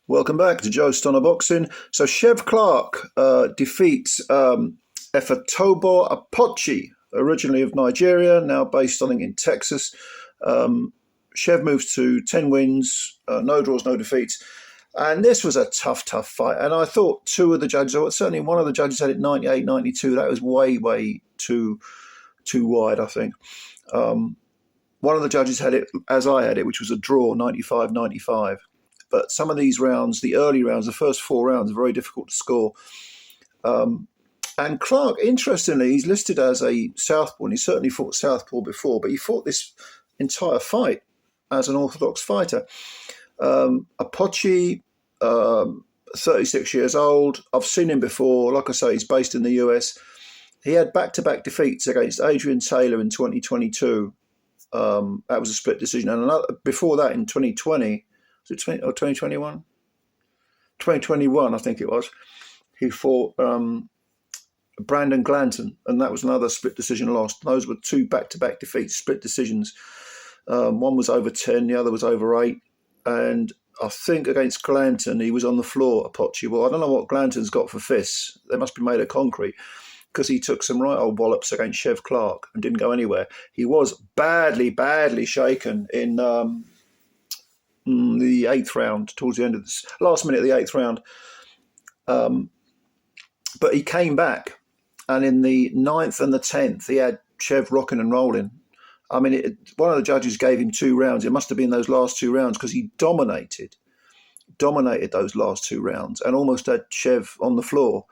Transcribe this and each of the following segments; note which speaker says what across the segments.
Speaker 1: Welcome back to Joe Stunner Boxing. So Cheavon Clarke defeats Efetobor Apochi, originally of Nigeria, now based, I think, in Texas. Chev moves to 10 wins, no draws, no defeats. And this was a tough fight. And I thought two of the judges, or certainly one of the judges had it 98, 92. That was way too wide, I think. One of the judges had it as I had it, which was a draw, 95-95. But some of these rounds, the early rounds, the first four rounds, are very difficult to score. And Clarke, interestingly, he's listed as a southpaw, and he certainly fought southpaw before, but he fought this entire fight as an orthodox fighter. Apochi, 36 years old. I've seen him before. Like I say, he's based in the US. He had back-to-back defeats against Adrian Taylor in 2022. That was a split decision. And before that, in 2020, was it 20 or 2021? 2021, I think it was. He fought Brandon Glanton, and that was another split decision loss. Those were two back-to-back defeats, split decisions. One was over 10, the other was over 8. And I think against Glanton, he was on the floor, Apochi. Well, I don't know what Glanton's got for fists. They must be made of concrete, because he took some right old wallops against Cheavon Clarke and didn't go anywhere. He was badly shaken in the 8th round, towards the end of this last minute of the 8th round. But he came back, and in the 9th and the 10th, he had Chev rocking and rolling. I mean, one of the judges gave him 2 rounds. It must have been those last 2 rounds, because he dominated those last 2 rounds and almost had Chev on the floor.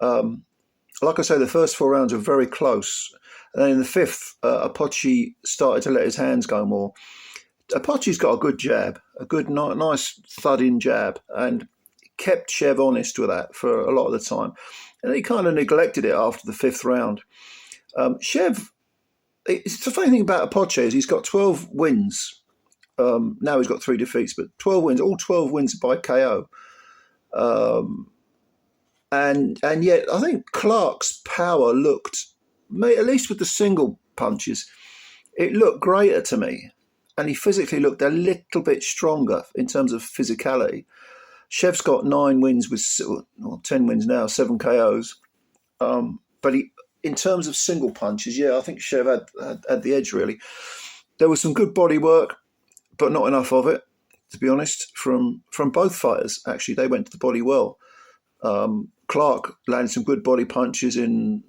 Speaker 1: Like I say, the first 4 rounds were very close. And then in the 5th, Apochi started to let his hands go more. Apochi's got a good jab, a good, nice thudding jab, and kept Chev honest with that for a lot of the time. And he kind of neglected it after the 5th round. Chev, it's the funny thing about Apochi is he's got 12 wins. Now he's got 3 defeats, but 12 wins, all 12 wins by KO. And yet I think Clarke's power looked, at least with the single punches, it looked greater to me. And he physically looked a little bit stronger in terms of physicality. Chev's got 9 wins with, or 10 wins now, 7 KOs. But in terms of single punches, yeah, I think Chev had the edge, really. There was some good body work, but not enough of it, to be honest, from both fighters. Actually, they went to the body well. Clarke landed some good body punches in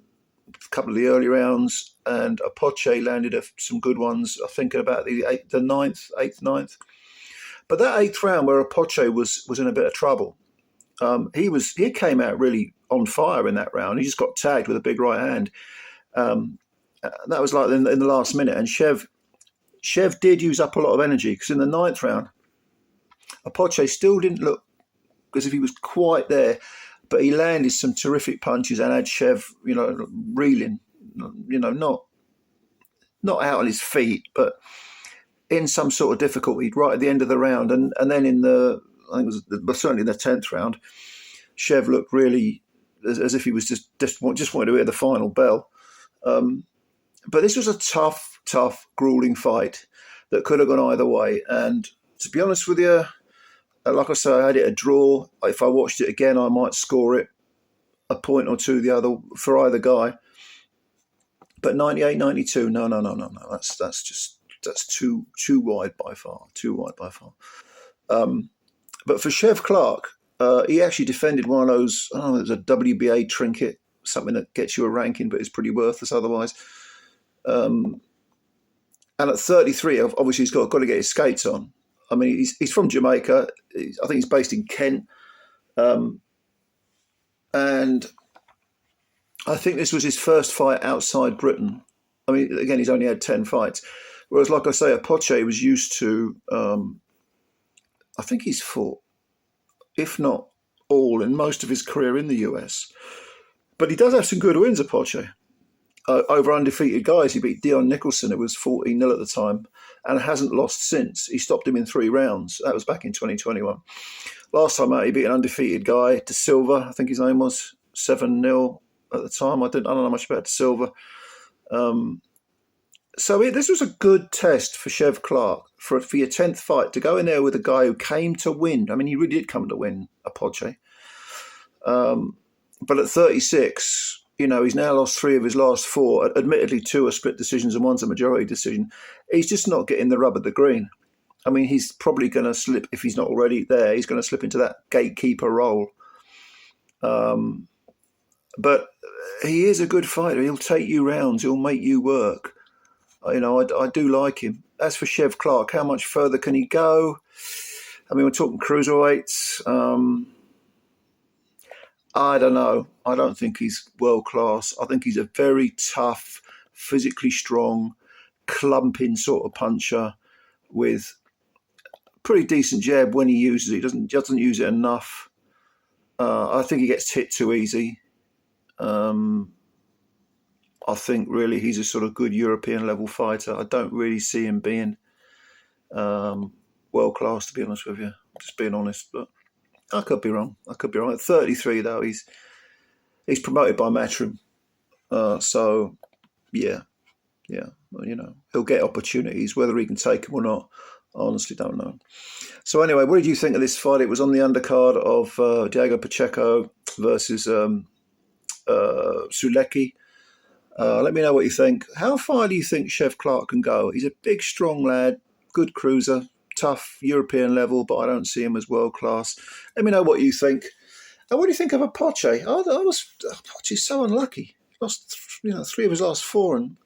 Speaker 1: a couple of the early rounds, and Apochi landed some good ones, I think, about the 8th, 9th. But that 8th round where Apochi was in a bit of trouble, he came out really on fire in that round. He just got tagged with a big right hand. That was like in the last minute, and Chev did use up a lot of energy, because in the 9th round, Apochi still didn't look as if he was quite there, but he landed some terrific punches and had Chev, reeling, not out on his feet, but in some sort of difficulty right at the end of the round. And then in I think it was certainly in the 10th round, Chev looked really as if he was just wanted to hear the final bell. But this was a tough, grueling fight that could have gone either way. And to be honest with you, like I say, I had it a draw. If I watched it again, I might score it a point or two the other for either guy. But 98-92, no. That's too wide by far. But for Cheavon Clarke, he actually defended one of those. I don't know, it was a WBA trinket, something that gets you a ranking, but is pretty worthless otherwise. And at 33, obviously he's got to get his skates on. I mean, he's from Jamaica. I think he's based in Kent. And I think this was his first fight outside Britain. I mean, again, he's only had 10 fights. Whereas, like I say, Apochi was used to, I think he's fought, if not all, in most of his career in the US. But he does have some good wins, Apochi. Over undefeated guys. He beat Dion Nicholson, it was 14-0 at the time, and hasn't lost since. He stopped him in 3 rounds. That was back in 2021. Last time out, he beat an undefeated guy, De Silva, I think his name was, 7-0 at the time. I don't know much about De Silva. So this was a good test for Chev Clarke for your 10th fight, to go in there with a guy who came to win. I mean, he really did come to win, Apochi. But at 36, he's now lost 3 of his last 4. Admittedly, 2 are split decisions and 1's a majority decision. He's just not getting the rub of the green. I mean, he's probably going to slip, if he's not already there, he's going to slip into that gatekeeper role. But he is a good fighter. He'll take you rounds. He'll make you work. I do like him. As for Chev Clarke, how much further can he go? I mean, we're talking cruiserweights. I don't know. I don't think he's world class. I think he's a very tough, physically strong, clumping sort of puncher with pretty decent jab when he uses it. He doesn't use it enough. I think he gets hit too easy. I think really he's a sort of good European level fighter. I don't really see him being world class, to be honest with you. Just being honest, but I could be wrong. At 33, though, he's promoted by Matchroom, so yeah. Well, he'll get opportunities. Whether he can take them or not, I honestly don't know. So anyway, what did you think of this fight? It was on the undercard of Diego Pacheco versus Sulecki. Let me know what you think. How far do you think Chev Clarke can go? He's a big, strong lad, good cruiser, tough European level, but I don't see him as world class. Let me know what you think. And what do you think of Apochi? Apochi's so unlucky. Lost 3 of his last 4 and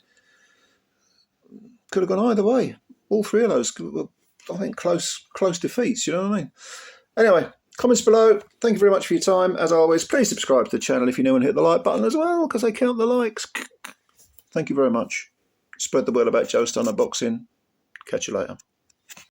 Speaker 1: could have gone either way. All 3 of those were, I think, close defeats. You know what I mean? Anyway, comments below. Thank you very much for your time. As always, please subscribe to the channel if you're new and hit the like button as well, because they count the likes. Thank you very much. Spread the word about Joe Stunner Boxing. Catch you later.